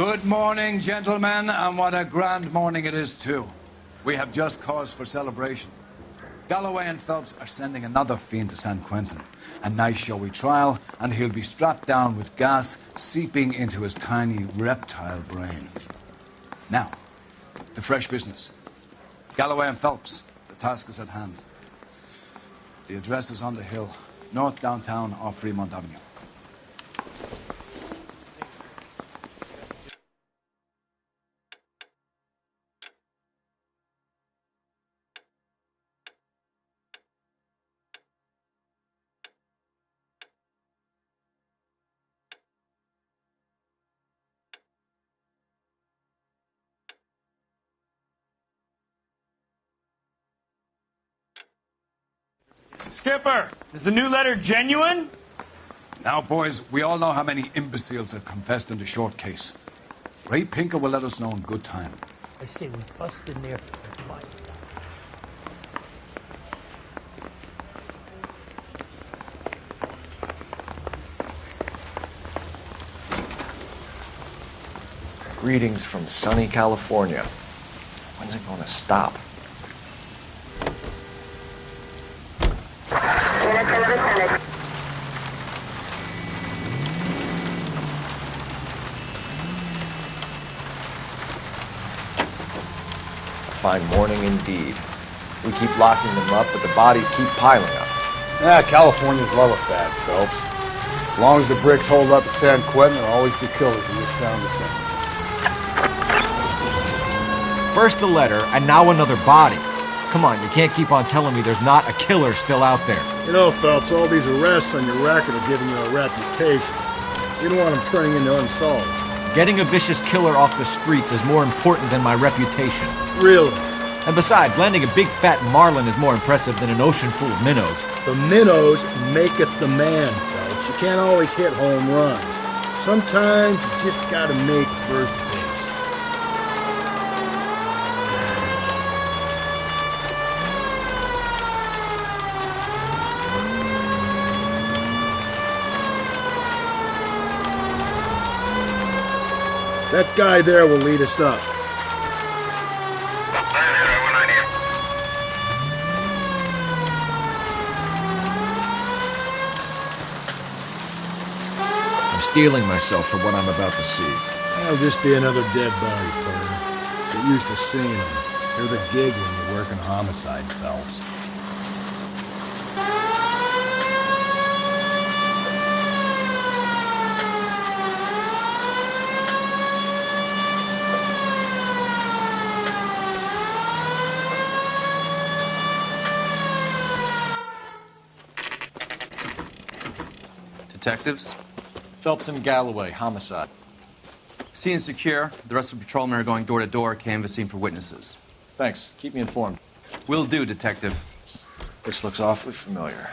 Good morning, gentlemen, and what a grand morning it is, too. We have just cause for celebration. Galloway and Phelps are sending another fiend to San Quentin. A nice showy trial, and he'll be strapped down with gas seeping into his tiny reptile brain. Now, the fresh business. Galloway and Phelps, the task is at hand. The address is on the hill, north downtown off Fremont Avenue. Skipper, is the new letter genuine? Now, boys, we all know how many imbeciles have confessed in the short case. Ray Pinker will let us know in good time. I say we bust in there. Greetings from sunny California. When's it going to stop? Fine morning indeed. We keep locking them up, but the bodies keep piling up. Yeah, Californians love a fad, Phelps. As long as the bricks hold up at San Quentin, there'll always be killers in this town to send. First the letter, and now another body. Come on, you can't keep on telling me there's not a killer still out there. You know, Phelps, all these arrests on your record are giving you a reputation. You don't want them turning into unsolved. Getting a vicious killer off the streets is more important than my reputation. Really? And besides, landing a big fat marlin is more impressive than an ocean full of minnows. The minnows maketh the man, Phelps. You can't always hit home runs. Sometimes you just gotta make first base. That guy there will lead us up. I'm steeling myself for what I'm about to see. That'll just be another dead body, partner. Get used to seeing them. They're the gig when you work in homicide, Phelps. Detectives? Phelps and Galloway, homicide. Scene secure. The rest of the patrolmen are going door to door, canvassing for witnesses. Thanks. Keep me informed. Will do, Detective. This looks awfully familiar.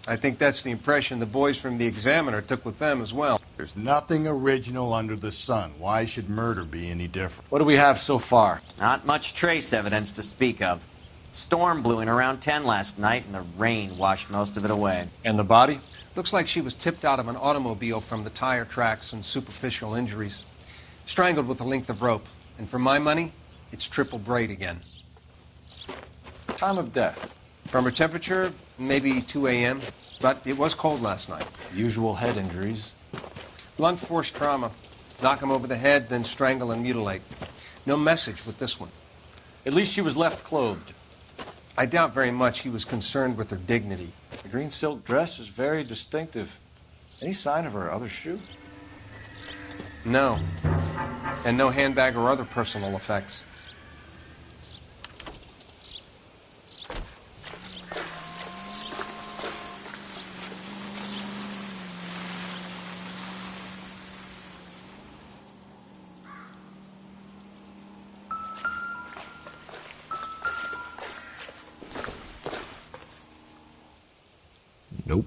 I think that's the impression the boys from the Examiner took with them as well. There's nothing original under the sun. Why should murder be any different? What do we have so far? Not much trace evidence to speak of. Storm blew in around 10 last night, and the rain washed most of it away. And the body? Looks like she was tipped out of an automobile from the tire tracks and superficial injuries. Strangled with a length of rope. And for my money, it's triple braid again. Time of death? From her temperature, maybe 2 a.m., but it was cold last night. Usual head injuries. Blunt force trauma. Knock him over the head, then strangle and mutilate. No message with this one. At least she was left clothed. I doubt very much he was concerned with her dignity. The green silk dress is very distinctive. Any sign of her other shoe? No. And no handbag or other personal effects. Nope.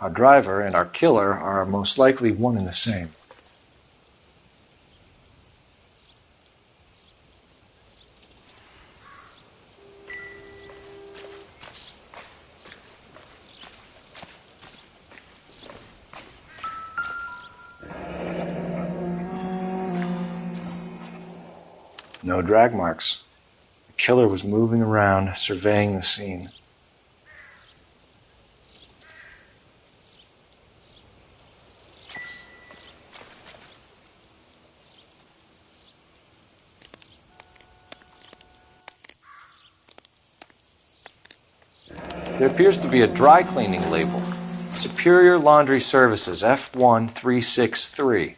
Our driver and our killer are most likely one and the same. No drag marks. The killer was moving around, surveying the scene. There appears to be a dry cleaning label. Superior Laundry Services, F1363.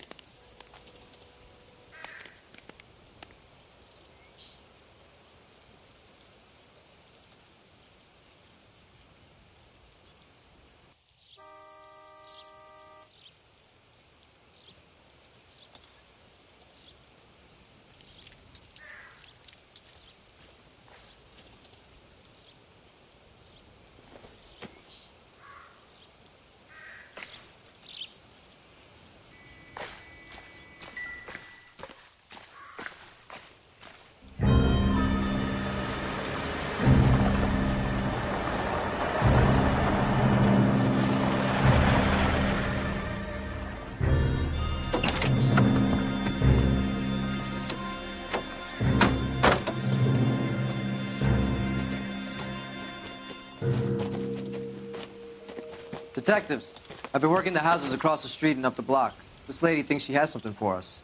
Detectives, I've been working the houses across the street and up the block. This lady thinks she has something for us.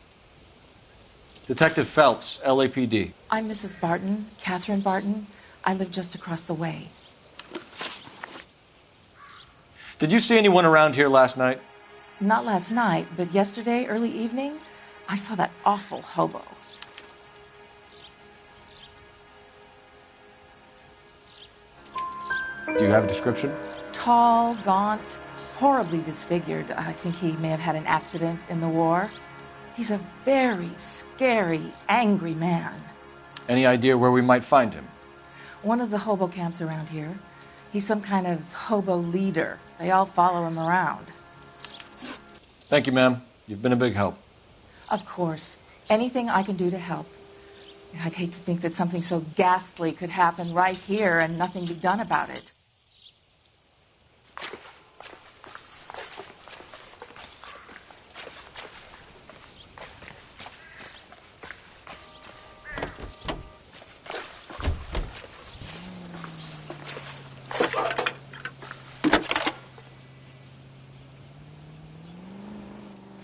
Detective Phelps, LAPD. I'm Mrs. Barton, Catherine Barton. I live just across the way. Did you see anyone around here last night? Not last night, but yesterday, early evening, I saw that awful hobo. Do you have a description? Tall, gaunt, horribly disfigured. I think he may have had an accident in the war. He's a very scary, angry man. Any idea where we might find him? One of the hobo camps around here. He's some kind of hobo leader. They all follow him around. Thank you, ma'am. You've been a big help. Of course. Anything I can do to help. I'd hate to think that something so ghastly could happen right here and nothing be done about it.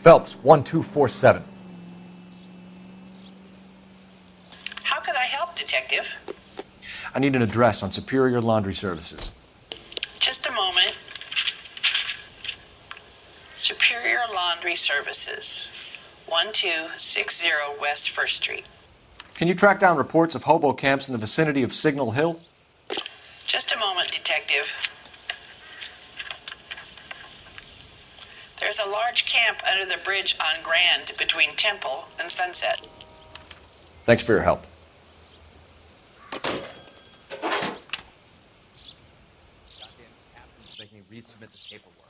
Phelps, 1247. How can I help, Detective? I need an address on Superior Laundry Services. Just a moment. Superior Laundry Services, 1260 West 1st Street. Can you track down reports of hobo camps in the vicinity of Signal Hill? Just a moment, Detective. There's a large camp under the bridge on Grand between Temple and Sunset. Thanks for your help. Goddamn captain's making me resubmit the paperwork.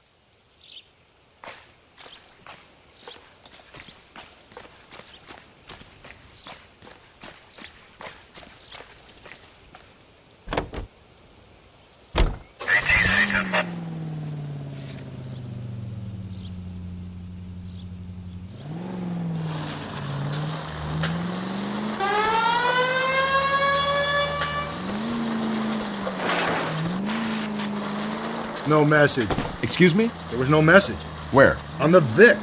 No message. Excuse me? There was no message. Where? On the Vic.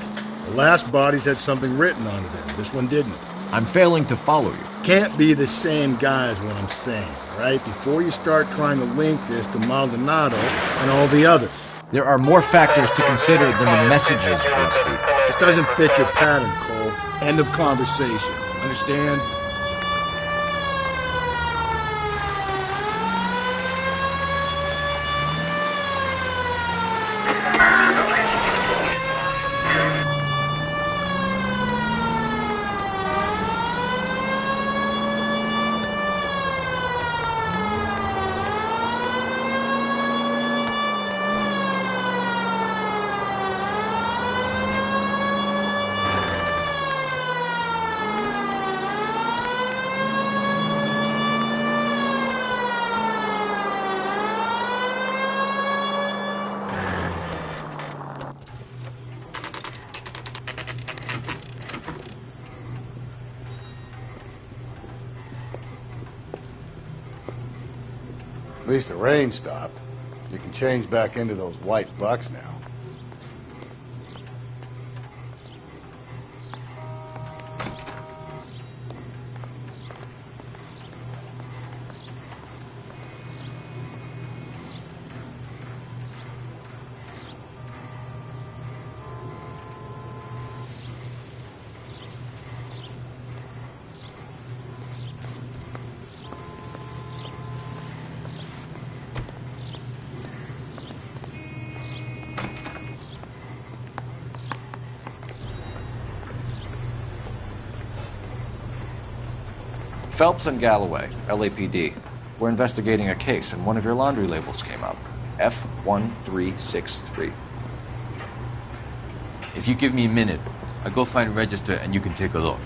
The last bodies had something written on them. This one didn't. I'm failing to follow you. Can't be the same guy is what I'm saying, right? Before you start trying to link this to Maldonado and all the others. There are more factors to consider than the messages, Rusty. This doesn't fit your pattern, Cole. End of conversation. Understand? At least the rain stopped. You can change back into those white bucks now. Phelps and Galloway, LAPD. We're investigating a case, and one of your laundry labels came up. F1363. If you give me a minute, I'll go find a register and you can take a look.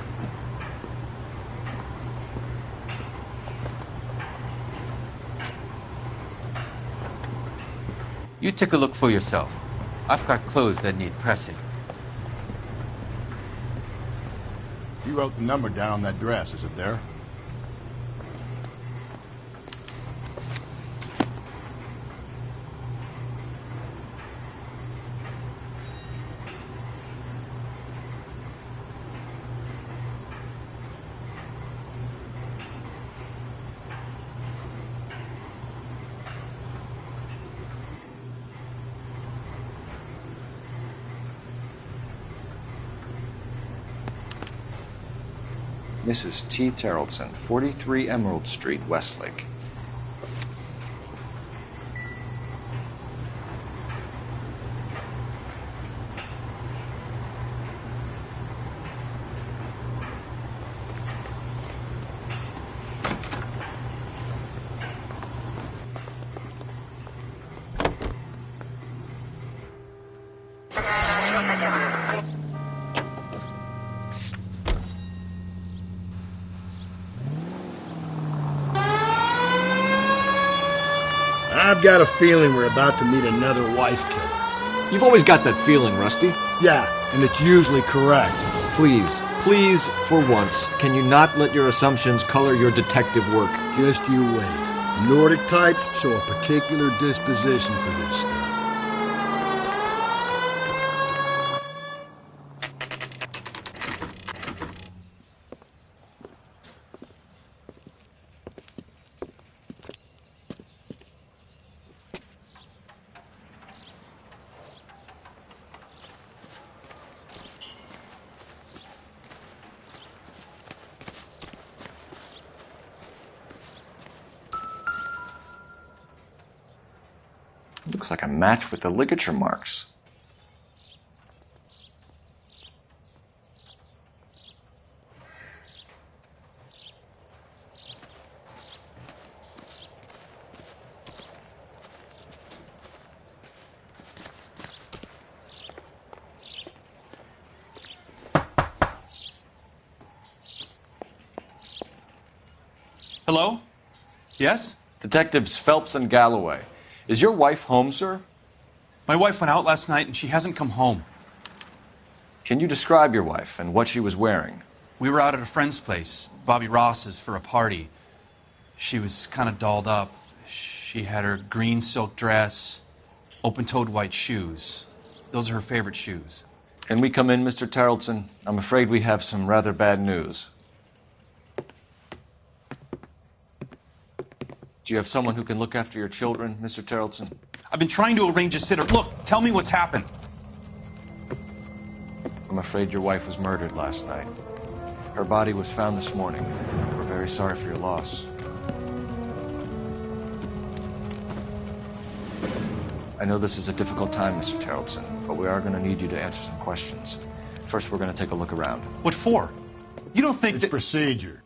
You take a look for yourself. I've got clothes that need pressing. You wrote the number down on that dress, is it there? Mrs. T. Terrellson, 43 Emerald Street, Westlake. I've got a feeling we're about to meet another wife killer. You've always got that feeling, Rusty. Yeah, and it's usually correct. Please, for once, can you not let your assumptions color your detective work? Just you wait. Nordic types show a particular disposition for this stuff. Looks like a match with the ligature marks. Hello? Yes? Detectives Phelps and Galloway. Is your wife home, sir? My wife went out last night and she hasn't come home. Can you describe your wife and what she was wearing? We were out at a friend's place, Bobby Ross's, for a party. She was kind of dolled up. She had her green silk dress, open-toed white shoes. Those are her favorite shoes. Can we come in, Mr. Terrellson? I'm afraid we have some rather bad news. Do you have someone who can look after your children, Mr. Terrellson? I've been trying to arrange a sitter. Look, tell me what's happened. I'm afraid your wife was murdered last night. Her body was found this morning. We're very sorry for your loss. I know this is a difficult time, Mr. Terrellson, but we are going to need you to answer some questions. First, we're going to take a look around. What for? You don't think It's procedure.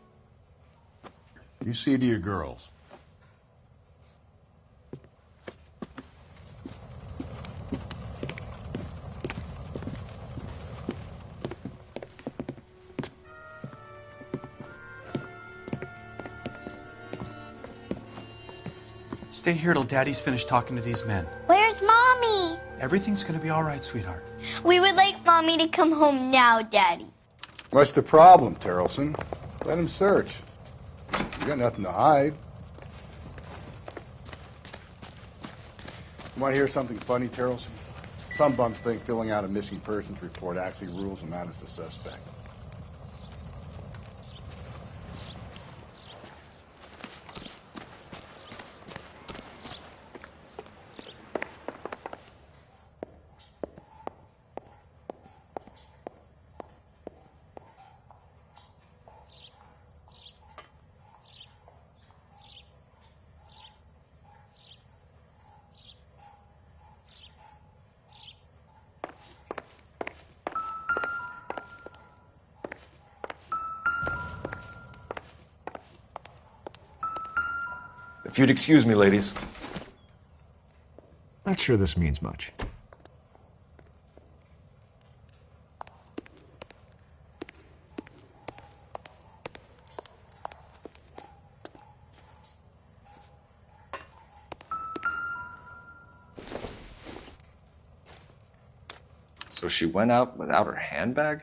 You see to your girls. Stay here till Daddy's finished talking to these men. Where's Mommy? Everything's gonna be all right, sweetheart. We would like Mommy to come home now, Daddy. What's the problem, Terrellson? Let him search. You got nothing to hide. You want to hear something funny, Terrelson? Some bums think filling out a missing persons report actually rules them out as a suspect. If you'd excuse me, ladies. Not sure this means much. So she went out without her handbag?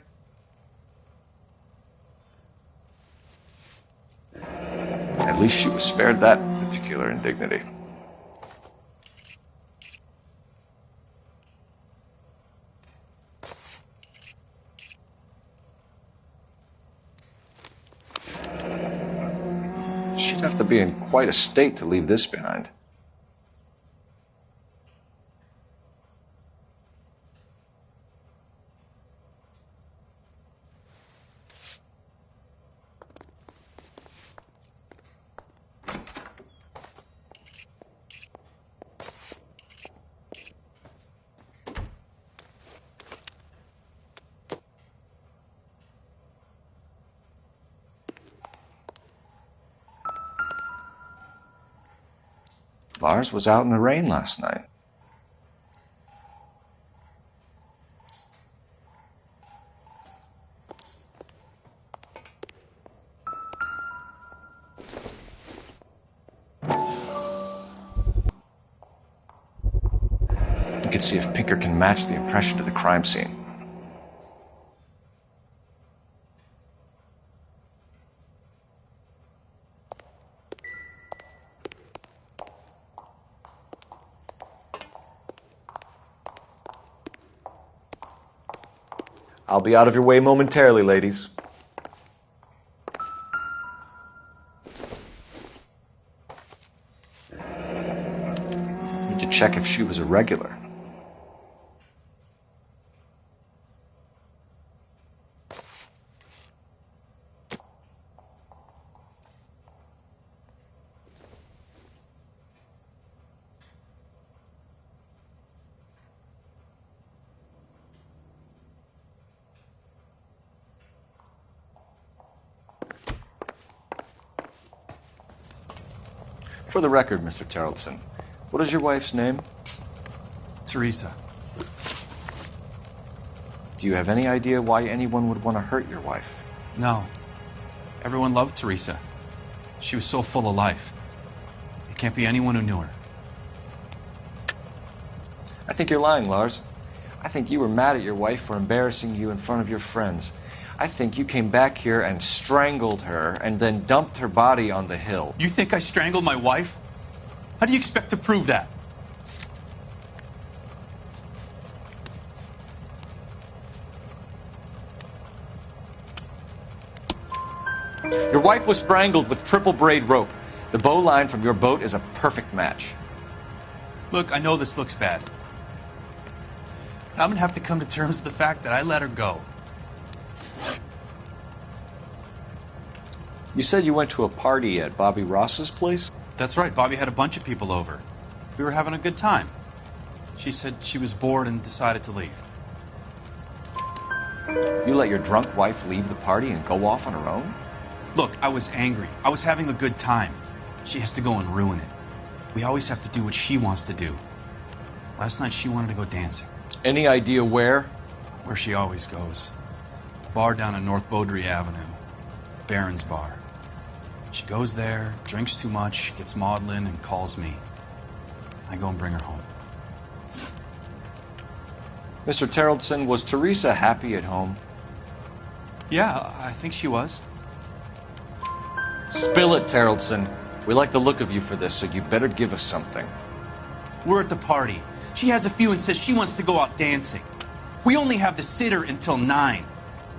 At least she was spared that particular indignity. She'd have to be in quite a state to leave this behind. Lars was out in the rain last night. You can see if Pinker can match the impression to the crime scene. I'll be out of your way momentarily, ladies. Need to check if she was a regular. For the record, Mr. Terrelson, what is your wife's name? Teresa. Do you have any idea why anyone would want to hurt your wife? No. Everyone loved Teresa. She was so full of life. It can't be anyone who knew her. I think you're lying, Lars. I think you were mad at your wife for embarrassing you in front of your friends. I think you came back here and strangled her and then dumped her body on the hill. You think I strangled my wife? How do you expect to prove that? Your wife was strangled with triple braid rope. The bow line from your boat is a perfect match. Look, I know this looks bad. I'm gonna have to come to terms with the fact that I let her go. You said you went to a party at Bobby Ross's place? That's right. Bobby had a bunch of people over. We were having a good time. She said she was bored and decided to leave. You let your drunk wife leave the party and go off on her own? Look, I was angry. I was having a good time. She has to go and ruin it. We always have to do what she wants to do. Last night she wanted to go dancing. Any idea where? Where she always goes. A bar down on North Beaudry Avenue. Baron's Bar. She goes there, drinks too much, gets maudlin, and calls me. I go and bring her home. Mr. Terrelson, was Teresa happy at home? Yeah, I think she was. Spill it, Terrelson. We like the look of you for this, so you better give us something. We're at the party. She has a few and says she wants to go out dancing. We only have the sitter until 9.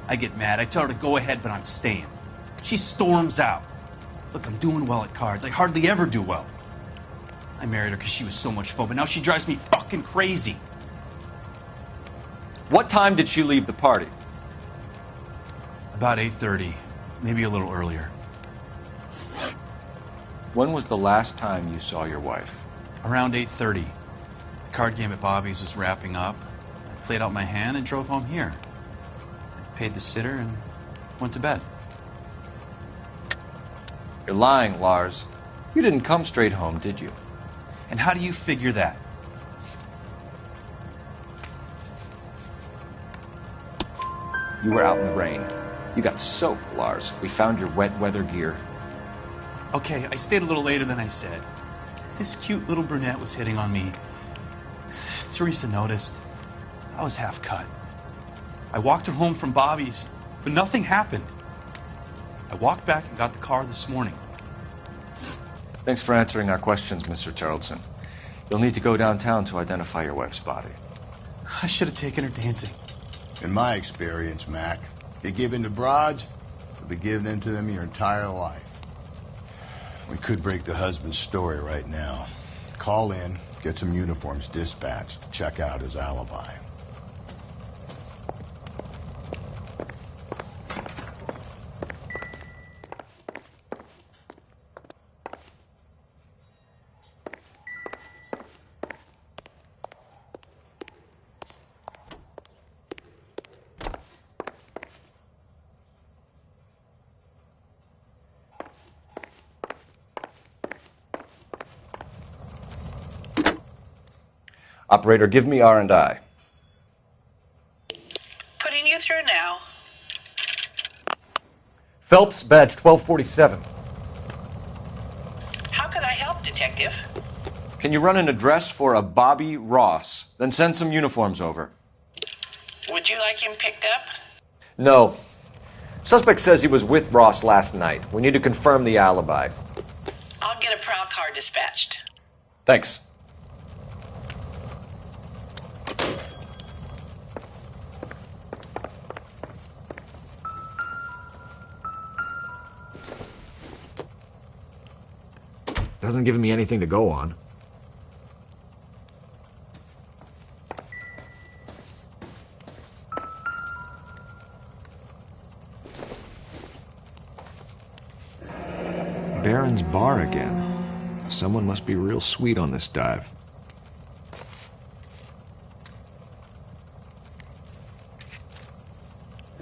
I get mad. I tell her to go ahead, but I'm staying. She storms out. Look, I'm doing well at cards. I hardly ever do well. I married her because she was so much fun, but now she drives me fucking crazy. What time did she leave the party? About 8:30, maybe a little earlier. When was the last time you saw your wife? Around 8:30. The card game at Bobby's was wrapping up. I played out my hand and drove home here. I paid the sitter and went to bed. You're lying, Lars. You didn't come straight home, did you? And how do you figure that? You were out in the rain. You got soaked, Lars. We found your wet weather gear. Okay, I stayed a little later than I said. This cute little brunette was hitting on me. Teresa noticed. I was half cut. I walked her home from Bobby's, but nothing happened. I walked back and got the car this morning. Thanks for answering our questions, Mr. Charlton. You'll need to go downtown to identify your wife's body. I should have taken her dancing. In my experience, Mac, you give in to broads, you'll be giving in to them your entire life. We could break the husband's story right now. Call in, get some uniforms dispatched to check out his alibi. Operator, give me R&I. Putting you through now. Phelps, badge 1247. How could I help, Detective? Can you run an address for a Bobby Ross? Then send some uniforms over. Would you like him picked up? No. Suspect says he was with Ross last night. We need to confirm the alibi. I'll get a prowl car dispatched. Thanks. Doesn't give me anything to go on. Baron's Bar again. Someone must be real sweet on this dive.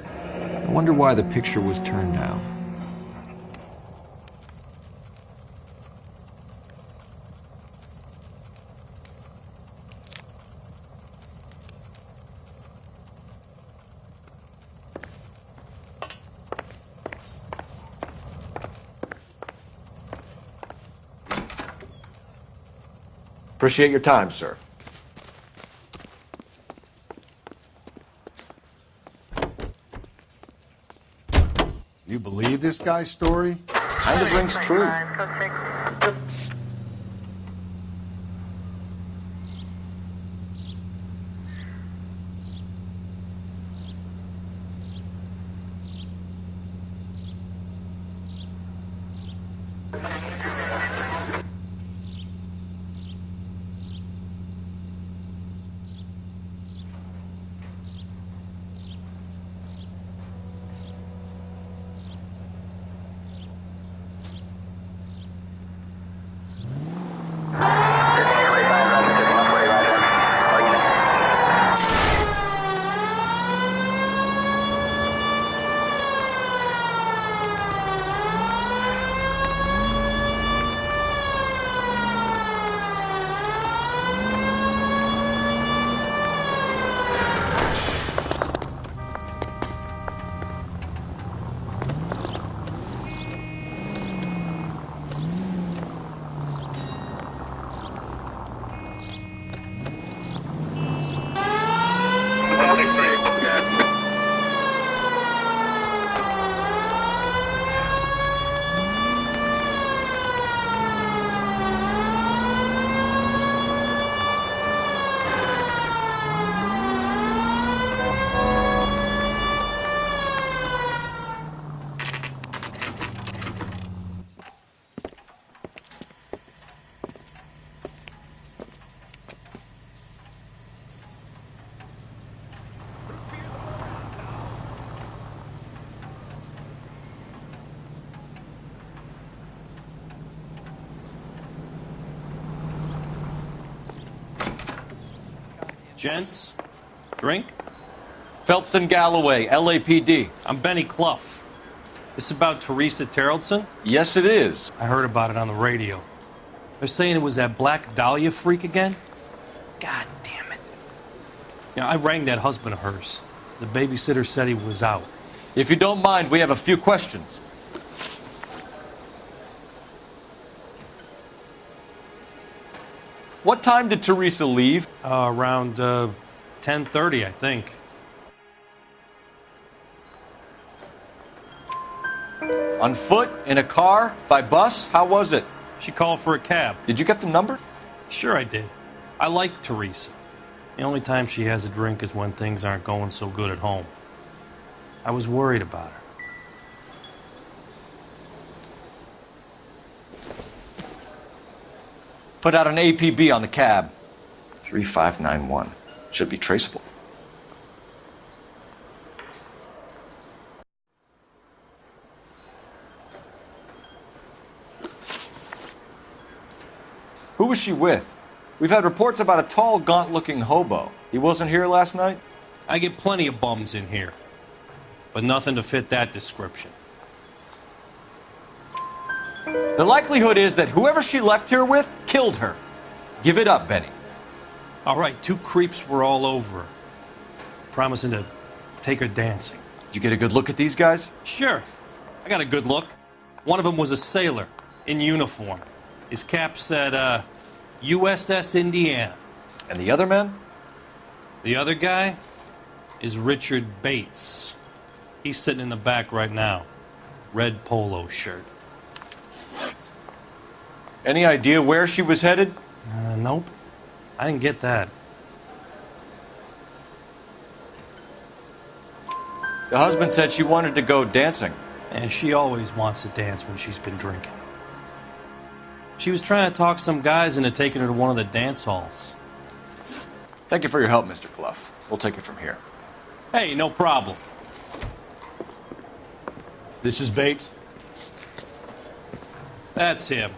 I wonder why the picture was turned down. Appreciate your time, sir. You believe this guy's story? Kind of rings true. Gents, drink? Phelps and Galloway, LAPD. I'm Benny Clough. This about Teresa Terrellson? Yes, it is. I heard about it on the radio. They're saying it was that Black Dahlia freak again? God damn it. Yeah, I rang that husband of hers. The babysitter said he was out. If you don't mind, we have a few questions. What time did Teresa leave? Around 10:30, I think. On foot? In a car? By bus? How was it? She called for a cab. Did you get the number? Sure I did. I like Teresa. The only time she has a drink is when things aren't going so good at home. I was worried about her. Put out an APB on the cab. 3591. Should be traceable. Who was she with? We've had reports about a tall, gaunt-looking hobo. He wasn't here last night? I get plenty of bums in here, but nothing to fit that description. The likelihood is that whoever she left here with killed her. Give it up, Benny. All right, 2 creeps were all over her, promising to take her dancing. You get a good look at these guys? Sure. I got a good look. One of them was a sailor in uniform. His cap said, USS Indiana. And the other man? The other guy is Richard Bates. He's sitting in the back right now. Red polo shirt. Any idea where she was headed? Nope. I didn't get that. The husband said she wanted to go dancing. And she always wants to dance when she's been drinking. She was trying to talk some guys into taking her to one of the dance halls. Thank you for your help, Mr. Clough. We'll take it from here. Hey, no problem. This is Bates. That's him.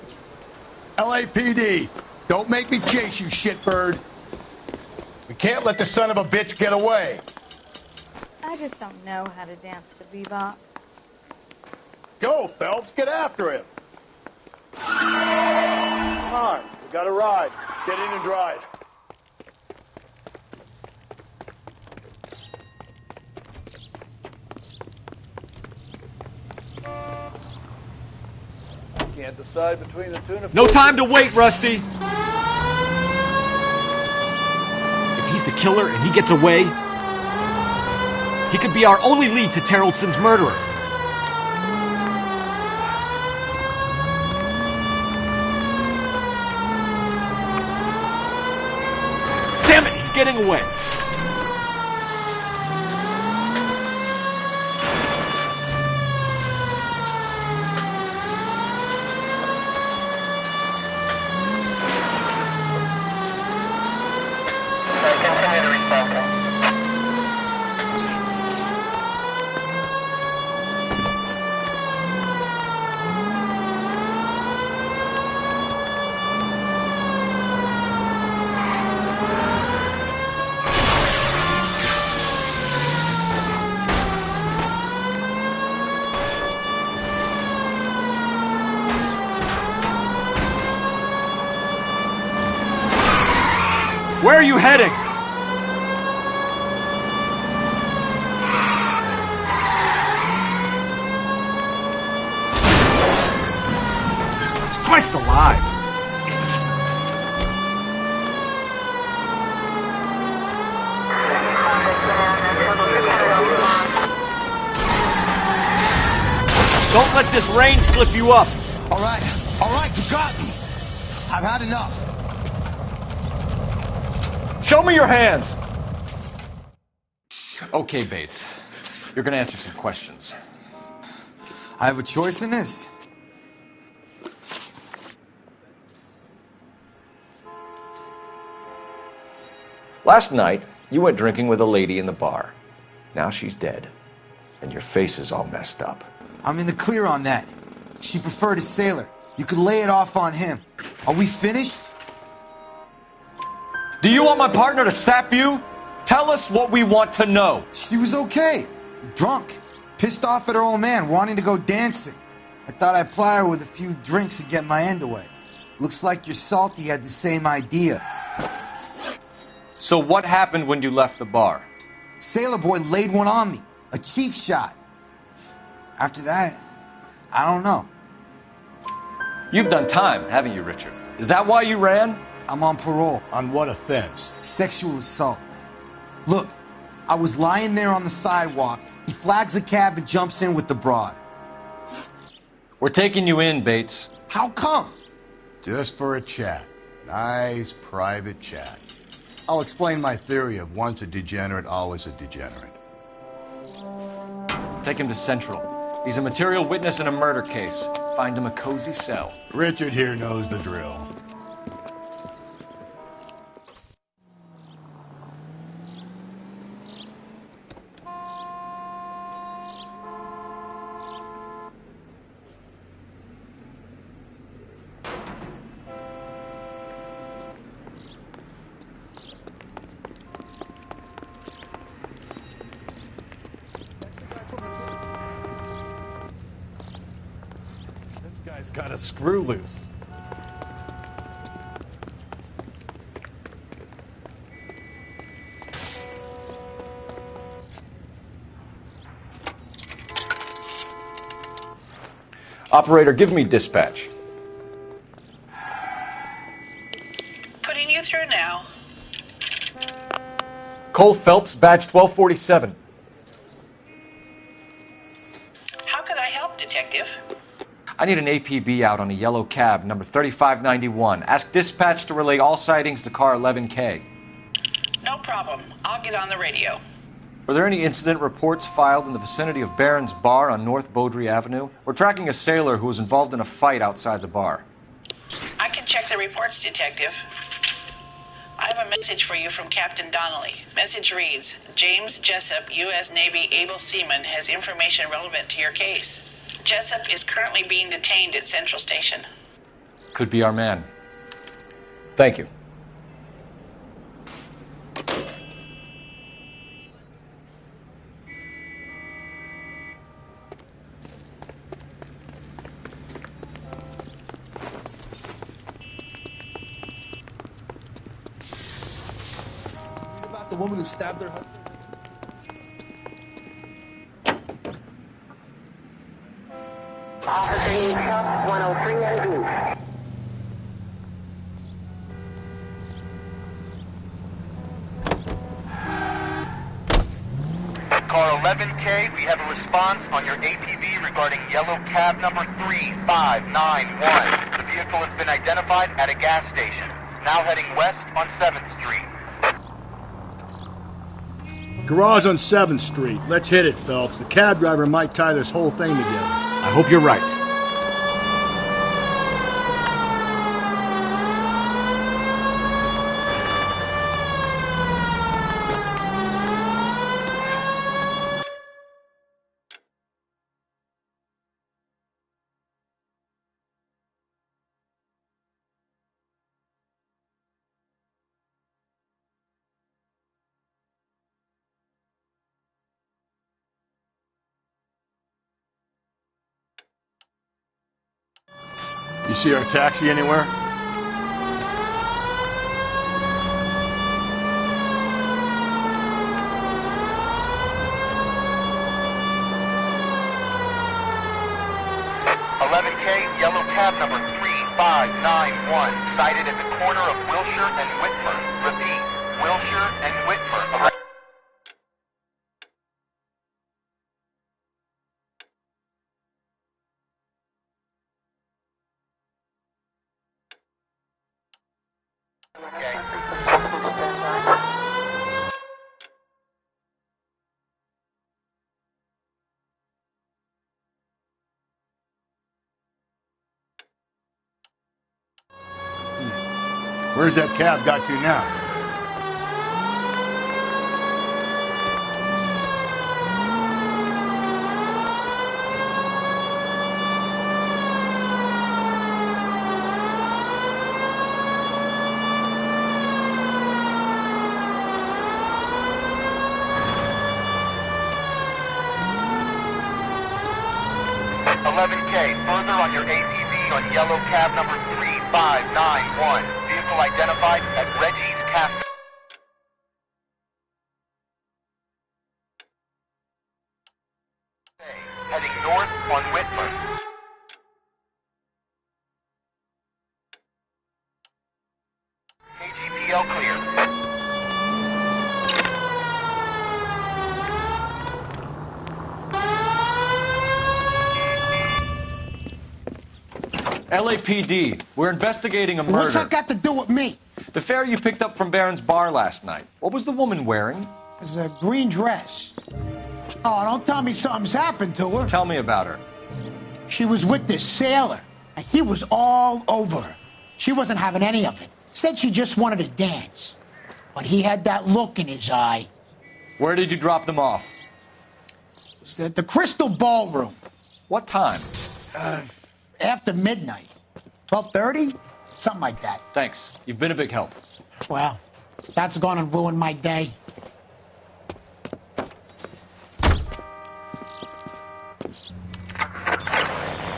LAPD, don't make me chase you, shitbird. We can't let the son of a bitch get away. I just don't know how to dance the bebop. Go, Phelps, get after him. Come on, we got a ride. Get in and drive. Can't decide between the tuna. No time to wait, Rusty! If he's the killer and he gets away, he could be our only lead to Terrellson's murderer. Damn it, he's getting away. Where are you heading? Christ alive! Don't let this rain slip you up. All right, you got me. I've had enough. Show me your hands! Okay, Bates. You're gonna answer some questions. I have a choice in this. Last night, you went drinking with a lady in the bar. Now she's dead. And your face is all messed up. I'm in the clear on that. She preferred a sailor. You could lay it off on him. Are we finished? Do you want my partner to sap you? Tell us what we want to know. She was okay. Drunk. Pissed off at her old man, wanting to go dancing. I thought I'd ply her with a few drinks and get my end away. Looks like your Salty had the same idea. So what happened when you left the bar? Sailor Boy laid one on me. A cheap shot. After that, I don't know. You've done time, haven't you, Richard? Is that why you ran? I'm on parole. On what offense? Sexual assault. Look, I was lying there on the sidewalk. He flags a cab and jumps in with the broad. We're taking you in, Bates. How come? Just for a chat. Nice private chat. I'll explain my theory of once a degenerate, always a degenerate. Take him to Central. He's a material witness in a murder case. Find him a cozy cell. Richard here knows the drill. Guy's got a screw loose. Operator, give me dispatch. Putting you through now. Cole Phelps, badge 1247. How could I help, Detective? I need an APB out on a yellow cab, number 3591. Ask dispatch to relay all sightings to car 11K. No problem. I'll get on the radio. Were there any incident reports filed in the vicinity of Barron's Bar on North Beaudry Avenue? We're tracking a sailor who was involved in a fight outside the bar. I can check the reports, Detective. I have a message for you from Captain Donnelly. Message reads, James Jessup, U.S. Navy able seaman, has information relevant to your case. Jessup is currently being detained at Central Station. Could be our man. Thank you. About the woman who stabbed her husband? Officer Use Shop 103 and Blue. Car 11K, we have a response on your APB regarding yellow cab number 3591. The vehicle has been identified at a gas station. Now heading west on 7th Street. Garage on 7th Street. Let's hit it, Phelps. The cab driver might tie this whole thing together. I hope you're right. You see our taxi anywhere? Yellow cab number 3591, sighted at the corner of Wilshire and Whitmer. Repeat, Wilshire and Whitmer. Where's that cab got to now? 11K, further on your ATV on yellow cab number 3591. Vehicle identified at Reggie's Cafe. Heading north on Whitman. KGPL clear. LAPD, we're investigating a murder. What's that got to do with me? The fare you picked up from Barron's bar last night. What was the woman wearing? It was a green dress. Oh, don't tell me something's happened to her. Tell me about her. She was with this sailor, and he was all over her. She wasn't having any of it. Said she just wanted to dance. But he had that look in his eye. Where did you drop them off? It was at the Crystal Ballroom. What time? After midnight. 12:30? Something like that. Thanks. You've been a big help. Well, that's gonna ruin my day.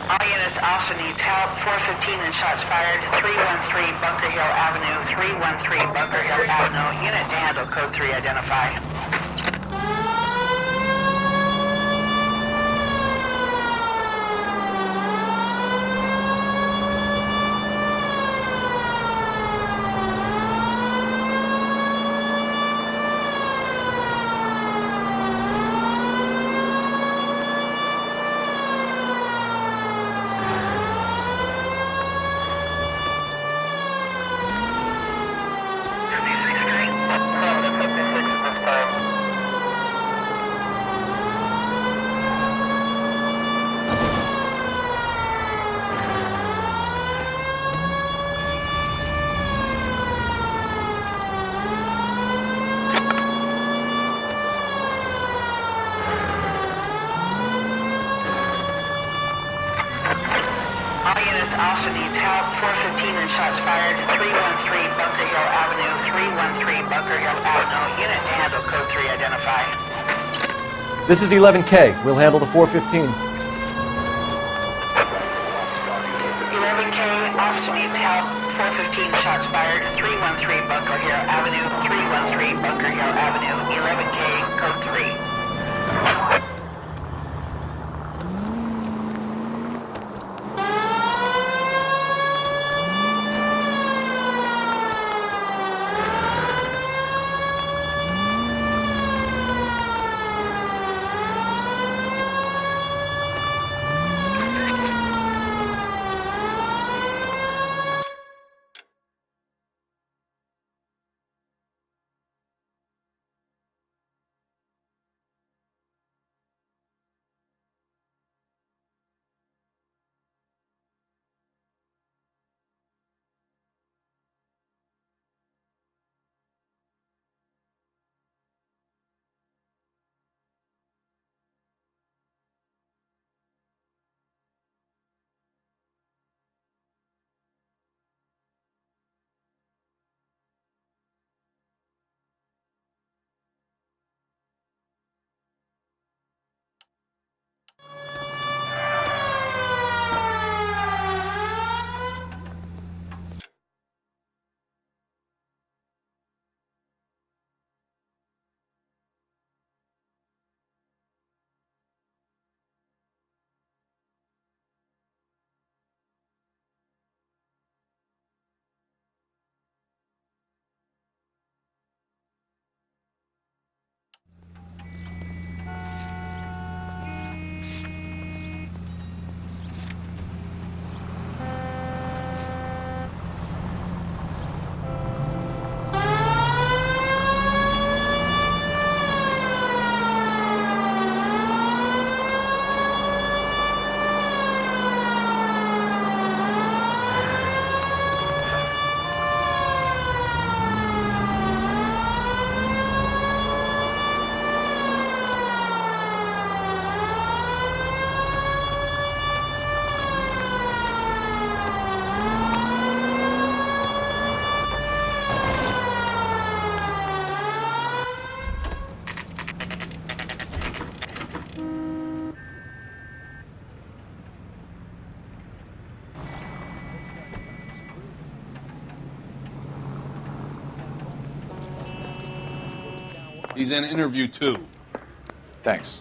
All units also needs help. 415 and shots fired. 313 Bunker Hill Avenue. 313 Bunker Hill Avenue. Unit to handle code 3 identify. Also needs help. 415 and shots fired. 313 Bunker Hill Avenue. 313 Bunker Hill Avenue. Unit to handle code 3 identify. This is 11K. We'll handle the 415. 11K also needs help. 415 shots fired. 313 Bunker Hill Avenue. 313 Bunker Hill Avenue. 11K code 3. He's in interview 2. Thanks.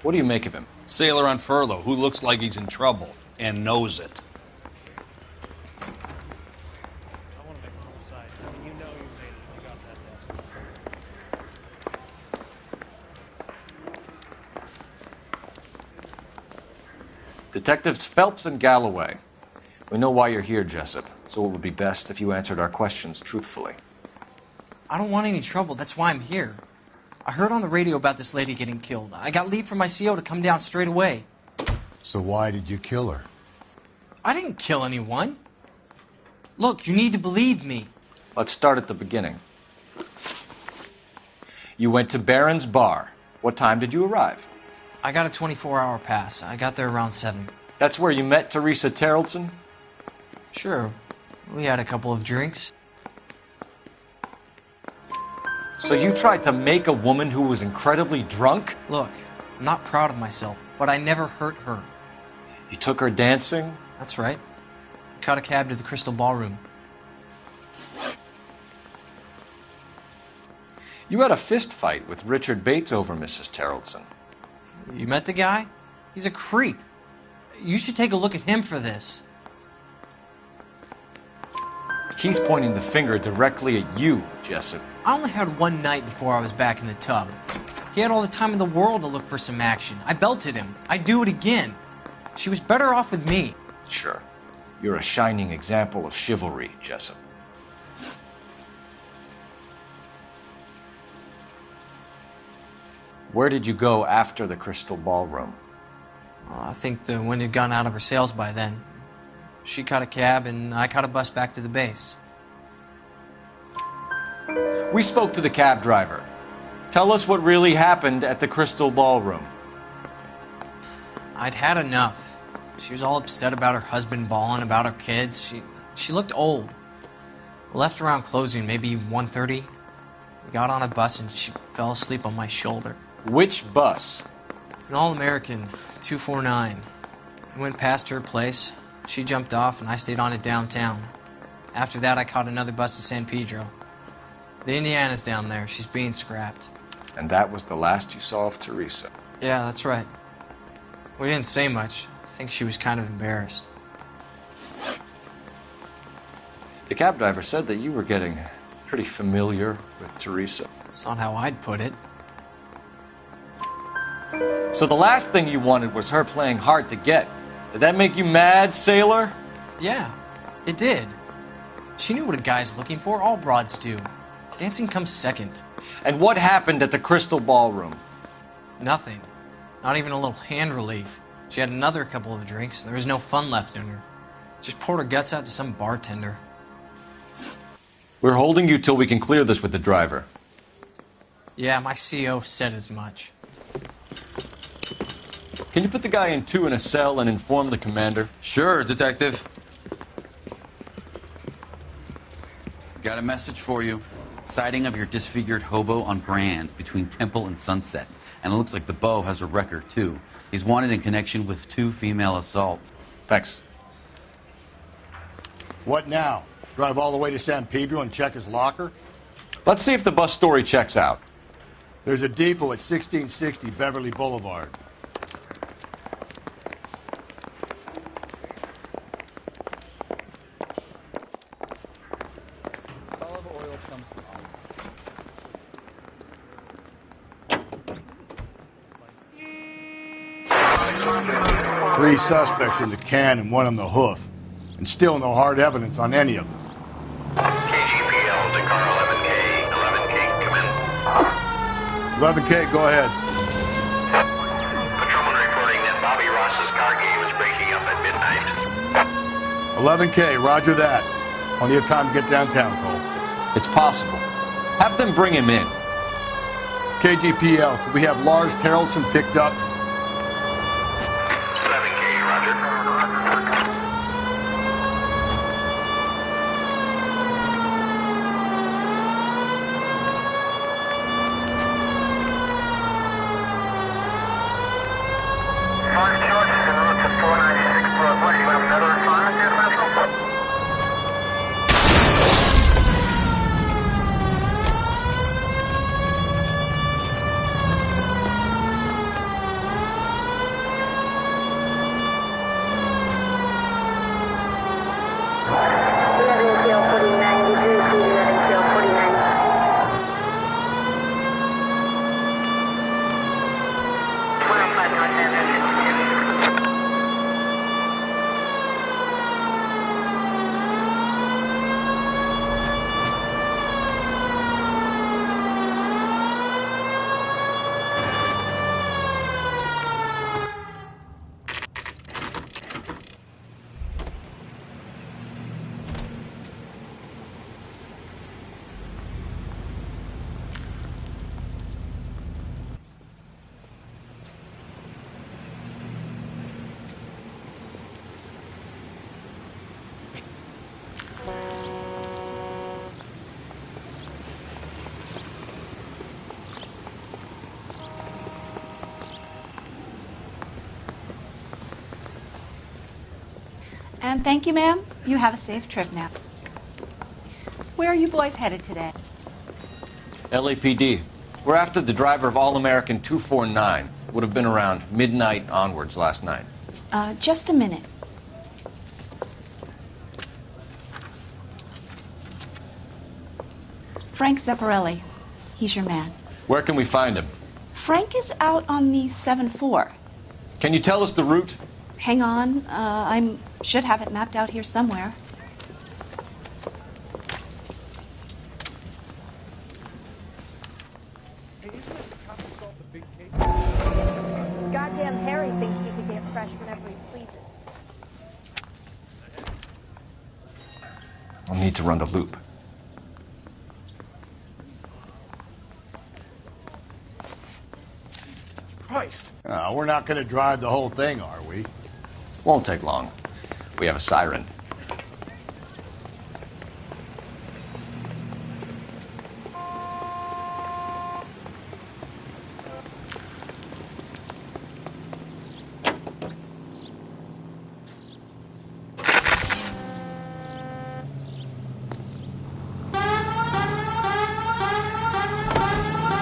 What do you make of him? Sailor on furlough who looks like he's in trouble and knows it. Detectives Phelps and Galloway. We know why you're here, Jessup, so it would be best if you answered our questions truthfully. I don't want any trouble. That's why I'm here. I heard on the radio about this lady getting killed. I got leave from my CO to come down straight away. So why did you kill her? I didn't kill anyone. Look, you need to believe me. Let's start at the beginning. You went to Barron's Bar. What time did you arrive? I got a 24-hour pass. I got there around 7. That's where you met Teresa Terrellson? Sure. We had a couple of drinks. So you tried to make a woman who was incredibly drunk? Look, I'm not proud of myself, but I never hurt her. You took her dancing? That's right. Caught a cab to the Crystal Ballroom. You had a fist fight with Richard Bates over Mrs. Terrellson. You met the guy? He's a creep. You should take a look at him for this. He's pointing the finger directly at you, Jessup. I only had one night before I was back in the tub. He had all the time in the world to look for some action. I belted him. I'd do it again. She was better off with me. Sure. You're a shining example of chivalry, Jessup. Where did you go after the Crystal Ballroom? I think the wind had gone out of her sails by then. She caught a cab, and I caught a bus back to the base. We spoke to the cab driver. Tell us what really happened at the Crystal Ballroom. I'd had enough. She was all upset about her husband bawling about her kids. She looked old. Left around closing, maybe 1:30. We got on a bus, and she fell asleep on my shoulder. Which bus? An All-American, 249. I went past her place. She jumped off, and I stayed on it downtown. After that, I caught another bus to San Pedro. The Indiana's down there. She's being scrapped. And that was the last you saw of Teresa? Yeah, that's right. We didn't say much. I think she was kind of embarrassed. The cab driver said that you were getting pretty familiar with Teresa. That's not how I'd put it. So the last thing you wanted was her playing hard to get. Did that make you mad, sailor? Yeah, it did. She knew what a guy's looking for. All broads do. Dancing comes second. And what happened at the Crystal Ballroom? Nothing. Not even a little hand relief. She had another couple of drinks. There was no fun left in her. Just poured her guts out to some bartender. We're holding you till we can clear this with the driver. Yeah, my CO said as much. Can you put the guy in 2 in a cell and inform the commander? Sure, Detective. Got a message for you. Sighting of your disfigured hobo on Grand between Temple and Sunset. And it looks like the Beau has a record, too. He's wanted in connection with 2 female assaults. Thanks. What now? Drive all the way to San Pedro and check his locker? Let's see if the bus story checks out. There's a depot at 1660 Beverly Boulevard. Three suspects in the can and 1 on the hoof. And still no hard evidence on any of them. KGPL to car 11K. 11K, come in. 11K, go ahead. Patrolman reporting that Bobby Ross's car game is breaking up at midnight. 11K, roger that. Only have time to get downtown, Cole. It's possible. Have them bring him in. KGPL, could we have Lars Terrellson picked up? 11K, roger. And thank you, ma'am. You have a safe trip now. Where are you boys headed today? LAPD. We're after the driver of All-American 249. Would have been around midnight onwards last night. Just a minute. Frank Zeffirelli. He's your man. Where can we find him? Frank is out on the 7-4. Can you tell us the route? Hang on. I should have it mapped out here somewhere. Goddamn Harry thinks he can get fresh whenever he pleases. I'll need to run the loop. Christ. We're not going to drive the whole thing, are we? Won't take long. We have a siren.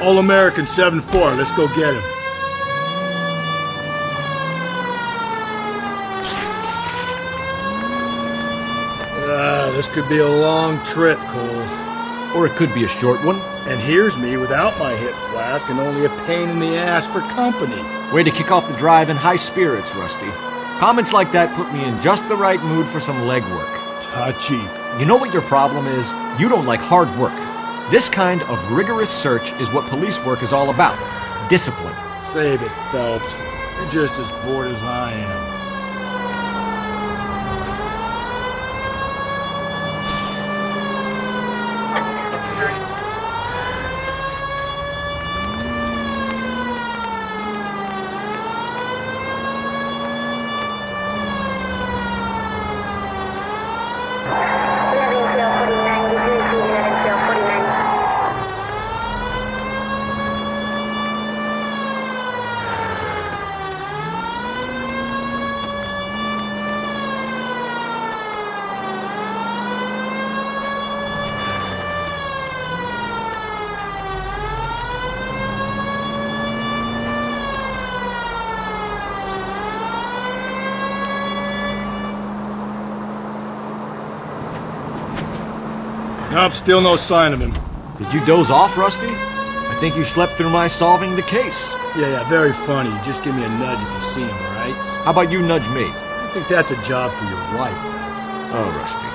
All-American 7-4. Let's go get him. This could be a long trip, Cole. Or it could be a short one. And here's me without my hip flask and only a pain in the ass for company. Way to kick off the drive in high spirits, Rusty. Comments like that put me in just the right mood for some legwork. Touchy. You know what your problem is? You don't like hard work. This kind of rigorous search is what police work is all about. Discipline. Save it, Phelps. You're just as bored as I am. Nope, still no sign of him. Did you doze off, Rusty? I think you slept through my solving the case. Yeah, very funny. Just give me a nudge if you see him, all right? How about you nudge me? I think that's a job for your wife. Oh, Rusty.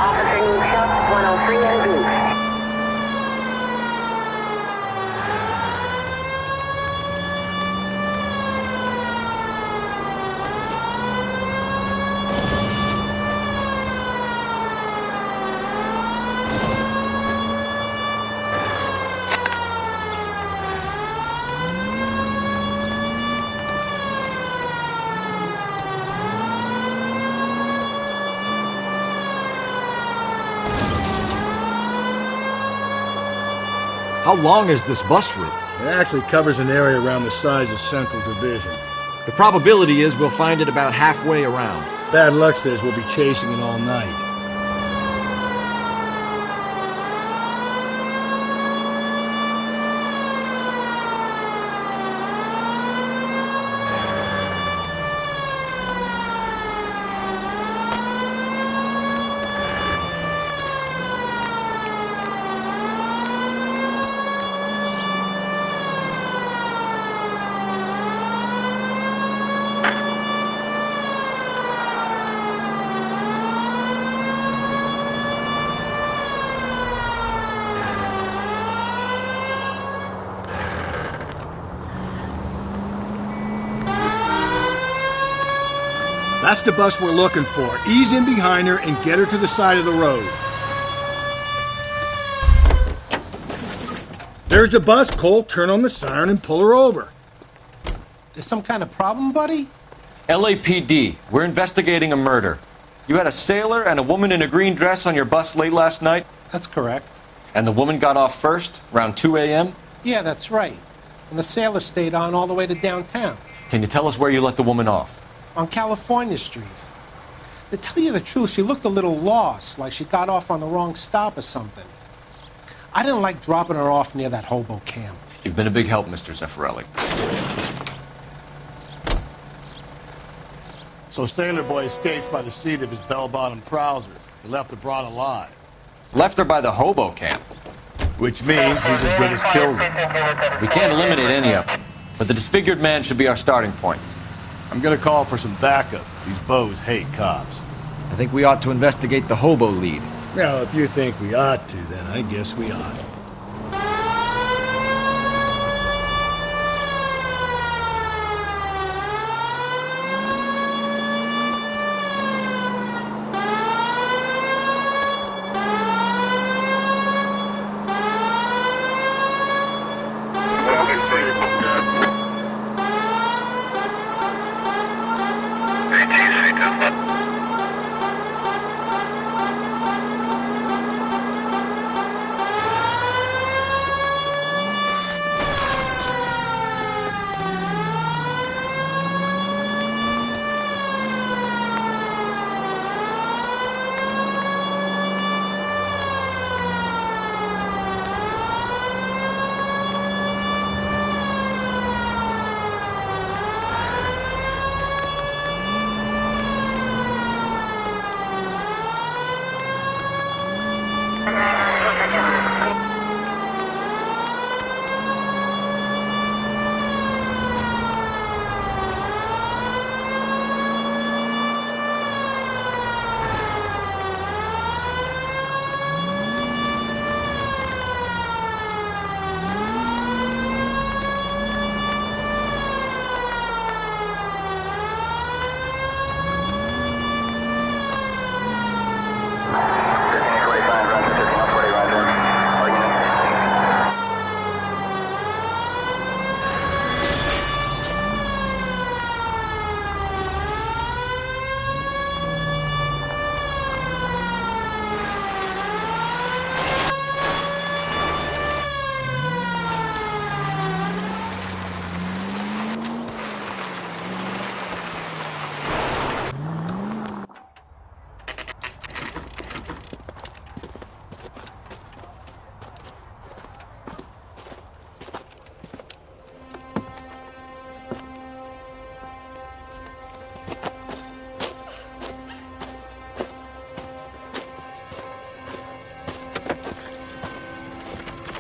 Officer needs help, 103 and B. How long is this bus route? It actually covers an area around the size of Central Division. The probability is we'll find it about halfway around. Bad luck says we'll be chasing it all night. That's the bus we're looking for. Ease in behind her and get her to the side of the road. There's the bus. Cole, turn on the siren and pull her over. There's some kind of problem, buddy? LAPD, we're investigating a murder. You had a sailor and a woman in a green dress on your bus late last night? That's correct. And the woman got off first, around 2 a.m.? Yeah, that's right. And the sailor stayed on all the way to downtown. Can you tell us where you let the woman off? On California Street. To tell you the truth, she looked a little lost, like she got off on the wrong stop or something. I didn't like dropping her off near that hobo camp. You've been a big help, Mr. Zeffirelli. So Sailor Boy escaped by the seat of his bell-bottom trousers. He left the broad alive. Left her by the hobo camp. Which means he's as good as killed her. We can't eliminate any of them, but the disfigured man should be our starting point. I'm gonna call for some backup. These bows hate cops. I think we ought to investigate the hobo lead. Well, if you think we ought to, then I guess we ought.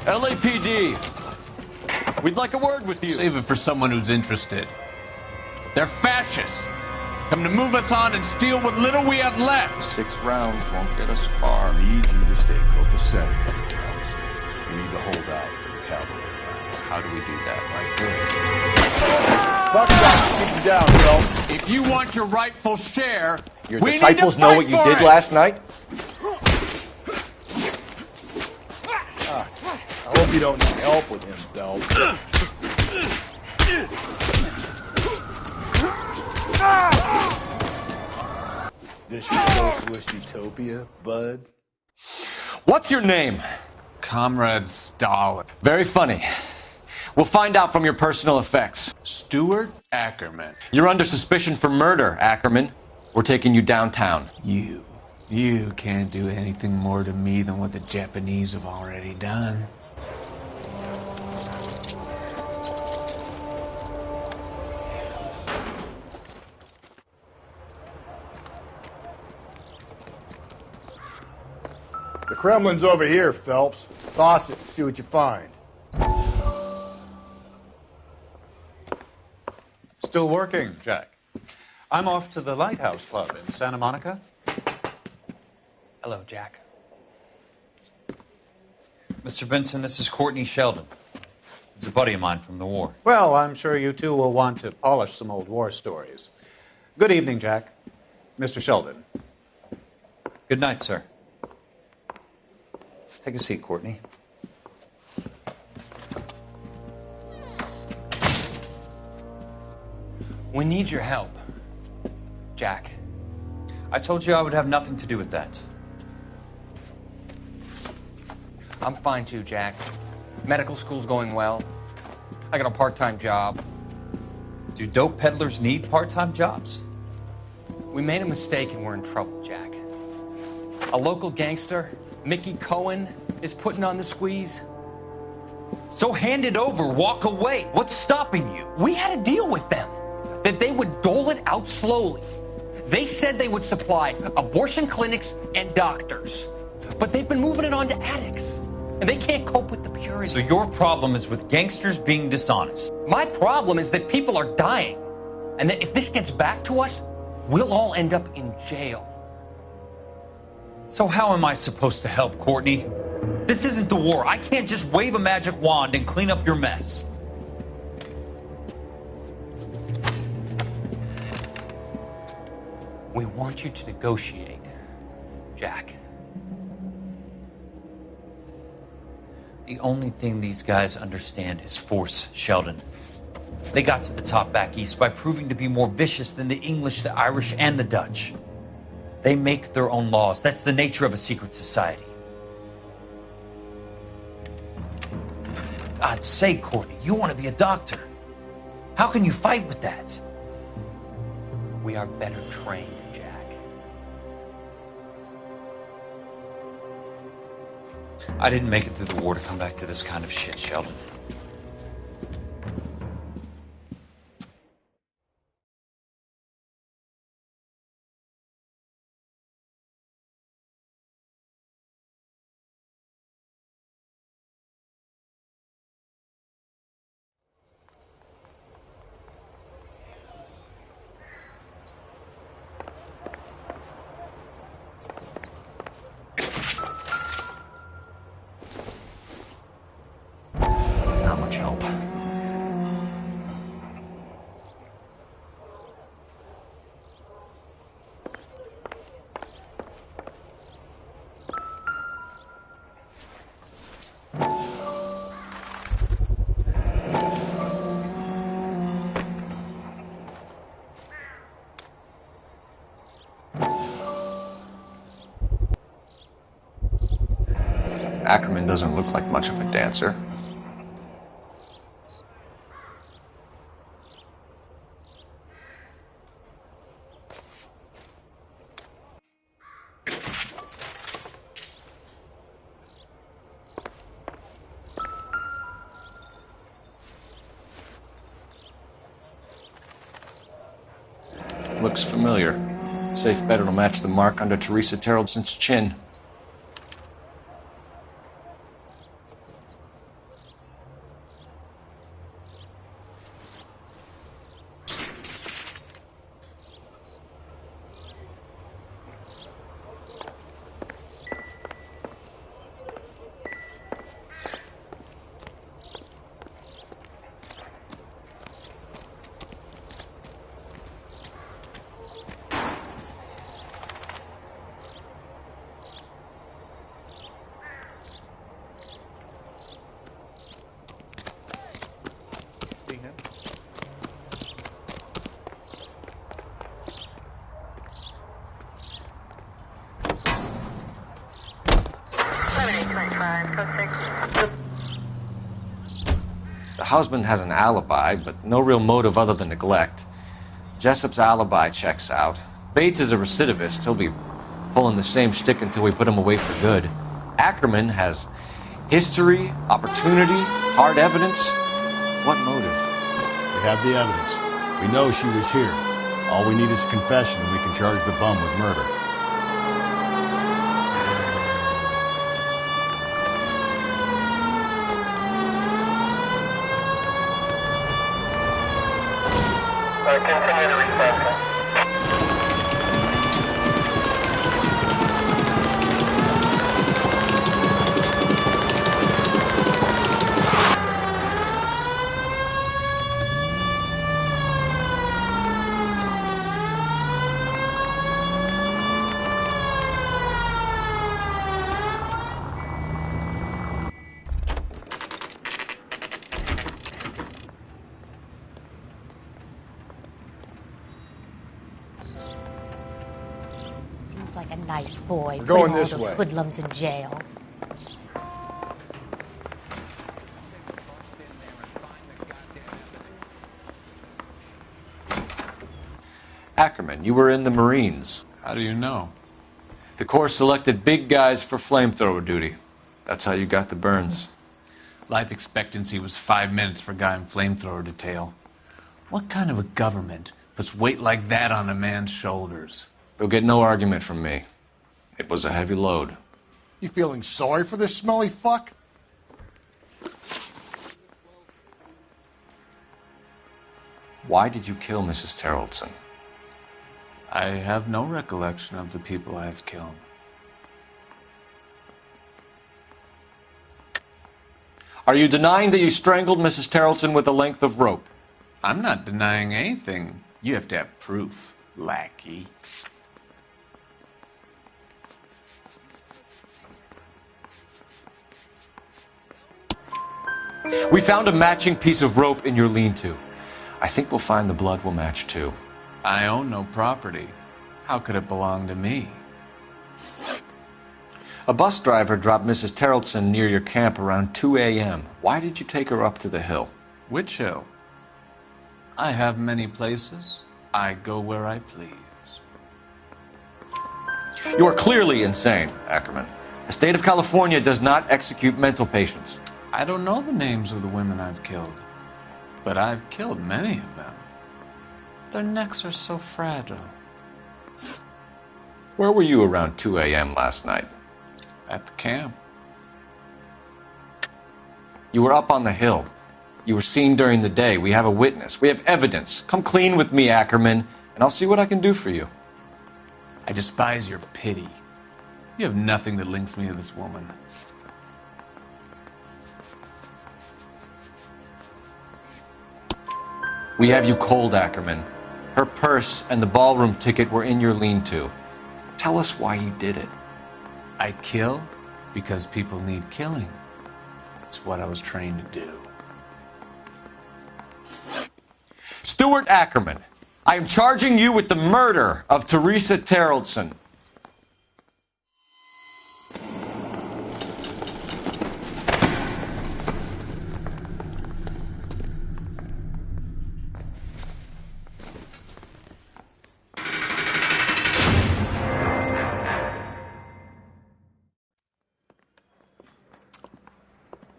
LAPD, we'd like a word with you. Save it for someone who's interested. They're fascists. Come to move us on and steal what little we have left. 6 rounds won't get us far. I need you to stay copacetic, Phelps. You need to hold out to the cavalry line. How do we do that? Like this. Buck shot, keep him down, Phelps. If you want your rightful share, Your we disciples need to know what you did last night? I hope you don't need help with him, Phelps. This your socialist utopia, bud? What's your name? Comrade Stalin. Very funny. We'll find out from your personal effects. Stuart Ackerman. You're under suspicion for murder, Ackerman. We're taking you downtown. You can't do anything more to me than what the Japanese have already done. The Kremlin's over here, Phelps. Toss it and see what you find. Still working, Jack. I'm off to the Lighthouse Club in Santa Monica. Hello, Jack. Mr. Benson, this is Courtney Sheldon. He's a buddy of mine from the war. Well, I'm sure you two will want to polish some old war stories. Good evening, Jack. Mr. Sheldon. Good night, sir. Take a seat, Courtney. We need your help, Jack. I told you I would have nothing to do with that. I'm fine too, Jack. Medical school's going well. I got a part-time job. Do dope peddlers need part-time jobs? We made a mistake and we're in trouble, Jack. A local gangster, Mickey Cohen, is putting on the squeeze. So hand it over, walk away. What's stopping you? We had a deal with them that they would dole it out slowly. They said they would supply abortion clinics and doctors, but they've been moving it on to addicts, and they can't cope with the purity. So your problem is with gangsters being dishonest? My problem is that people are dying, and that if this gets back to us, we'll all end up in jail. So how am I supposed to help, Courtney? This isn't the war. I can't just wave a magic wand and clean up your mess. We want you to negotiate, Jack. The only thing these guys understand is force, Sheldon. They got to the top back east by proving to be more vicious than the English, the Irish, and the Dutch. They make their own laws. That's the nature of a secret society. God's sake, Courtney, you want to be a doctor. How can you fight with that? We are better trained, Jack. I didn't make it through the war to come back to this kind of shit, Sheldon. Not much help. Ackerman doesn't look like much of a dancer. Looks familiar. Safe bet it'll match the mark under Teresa Terreldson's chin. See him? The husband has an alibi, but no real motive other than neglect. Jessup's alibi checks out. Bates is a recidivist. He'll be pulling the same stick until we put him away for good. Ackerman has history, opportunity, hard evidence. What motive? We have the evidence. We know she was here. All we need is a confession and we can charge the bum with murder. Continue to respond. like a nice boy. We're going putting all this those way. hoodlums in jail. Ackerman, you were in the Marines. How do you know? The Corps selected big guys for flamethrower duty. That's how you got the burns. Life expectancy was 5 minutes for a guy in flamethrower detail. What kind of a government puts weight like that on a man's shoulders? You'll get no argument from me. It was a heavy load. You feeling sorry for this smelly fuck? Why did you kill Mrs. Terrelson? I have no recollection of the people I have killed. Are you denying that you strangled Mrs. Terrelson with a length of rope? I'm not denying anything. You have to have proof, lackey. We found a matching piece of rope in your lean-to. I think we'll find the blood will match too. I own no property. How could it belong to me? A bus driver dropped Mrs. Terrelson near your camp around 2 a.m. Why did you take her up to the hill? Which hill? I have many places. I go where I please. You are clearly insane, Ackerman. The state of California does not execute mental patients. I don't know the names of the women I've killed, but I've killed many of them. Their necks are so fragile. Where were you around 2 a.m. last night? At the camp. You were up on the hill. You were seen during the day. We have a witness. We have evidence. Come clean with me, Ackerman, and I'll see what I can do for you. I despise your pity. You have nothing that links me to this woman. We have you cold, Ackerman. Her purse and the ballroom ticket were in your lean-to. Tell us why you did it. I kill because people need killing. It's what I was trained to do. Stuart Ackerman, I am charging you with the murder of Teresa Terrelson.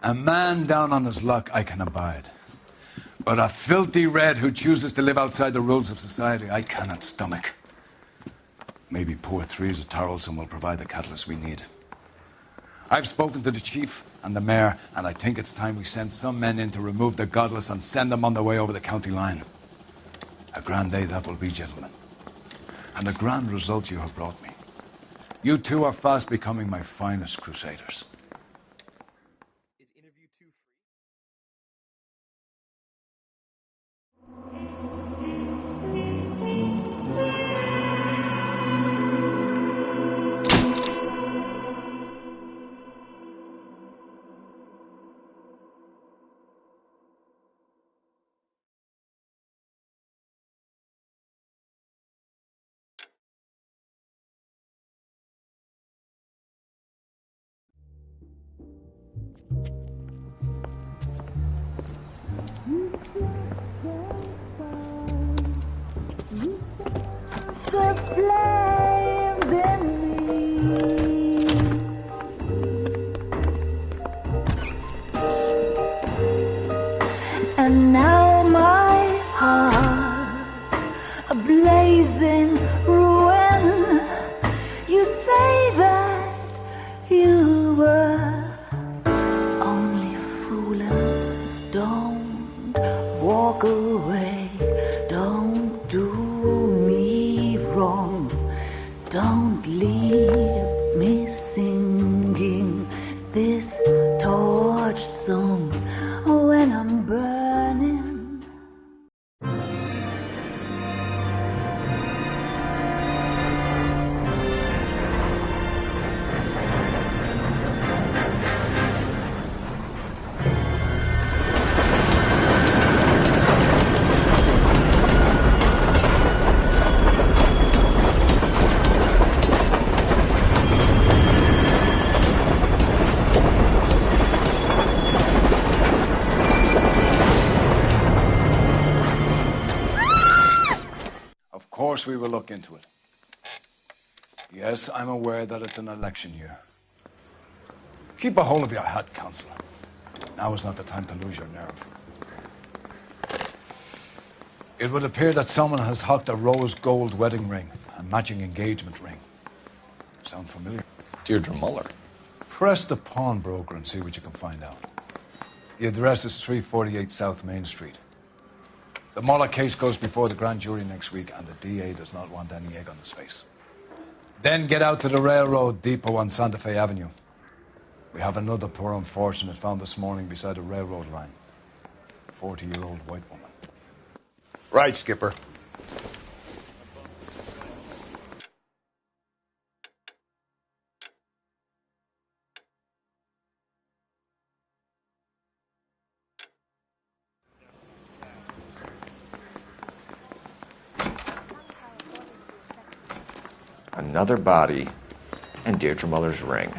A man down on his luck I can abide. But a filthy red who chooses to live outside the rules of society, I cannot stomach. Maybe poor Teresa Terrelson will provide the catalyst we need. I've spoken to the chief and the mayor, and I think it's time we send some men in to remove the godless and send them on their way over the county line. A grand day that will be, gentlemen. And a grand result you have brought me. You two are fast becoming my finest crusaders. And now my heart's a blazing ruin. You say that you were only fooling. Don't walk away. Don't do me wrong. Don't leave me singing this torched song when I'm burning. course we will look into it. Yes, I'm aware that it's an election year. Keep a hold of your hat, Counselor. Now is not the time to lose your nerve. It would appear that someone has hocked a rose gold wedding ring, a matching engagement ring. Sound familiar? Deirdre Muller. Press the pawnbroker and see what you can find out. The address is 348 South Main Street. The Muller case goes before the grand jury next week, and the DA does not want any egg on his face. Then get out to the railroad depot on Santa Fe Avenue. We have another poor unfortunate found this morning beside a railroad line. A 40-year-old white woman. Right, Skipper. Another body and Deirdre Muller's ring.